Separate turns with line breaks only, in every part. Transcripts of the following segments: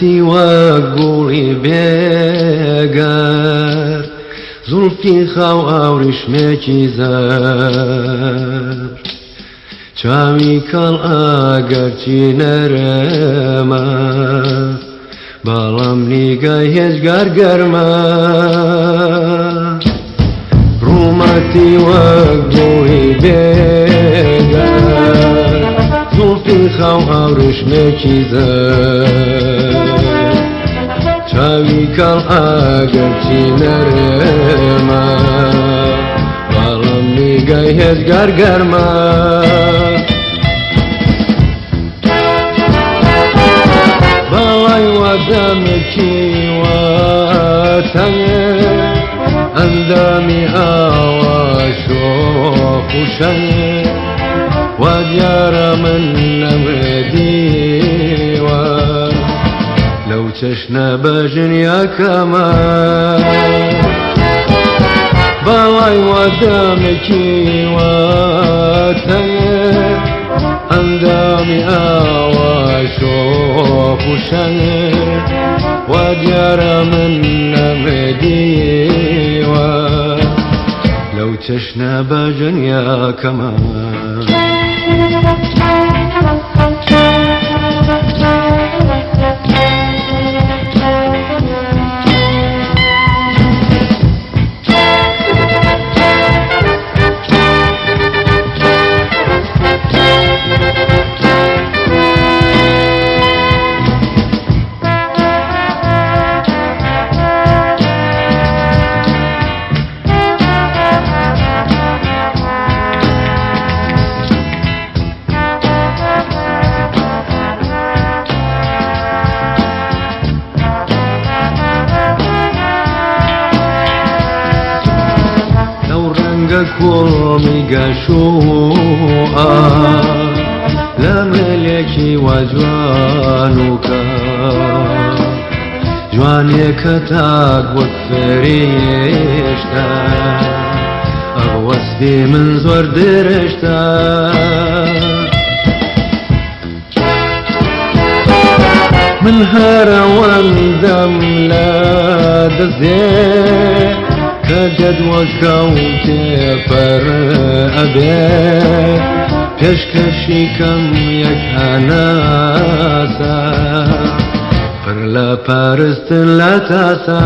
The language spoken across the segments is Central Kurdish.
ڕوومەتی وەک گوڵی بێگەر زولفی خاو ئاوریشمێکی زەر چاوی کەڵ ئەگەرچی نەرەمە بەڵام نیگای هێزگار گەرمە ڕوومەتی وەک گوڵی بێگەر زولفی خاو ئاوریشمێکی زەر چاوی کەڵ ئەگەرچی نەرەمە بەڵام نیگای هێزگار گەرمە بەڵای وەدەمێکی وەتەنێ ئەندامی ئاوا شۆخ و شەنێ وا دیارە من نەمێدیوە لەو چەشنە بەژنیاکەمە بەڵای وەدەمێکی وەتەنێ ئەندامی ئاوا شۆخ و شەنێ وا دیارە من نەمێدیوە لەو چەشنە بەژنیاکەمە کوڵمی گەشووە لە ملێکی وا جوان و کە جوانێکە تاک وەک فێریشتە ئەوەستی من زۆر درێژتە من هەرەوەندەم لە دەستێ کە جەدوەکەوتێ پەر ئەبێ پێشکەشی کەم یەک هەناسە پڕ لە پارستن لە تاسە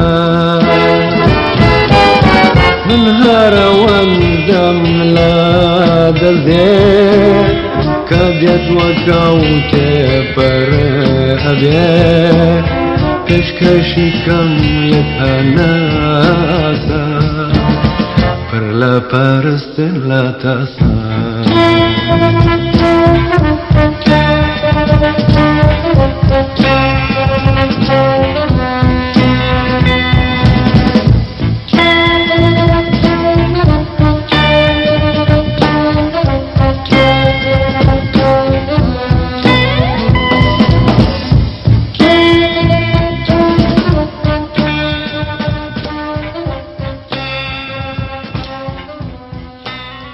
من هەرەوەندەم لە دەستێ کە جەدوەکەوتێ پەر ئەبێ پێشکەشی کەم یەک هەناسە پڕ لە پارستن لە تاسە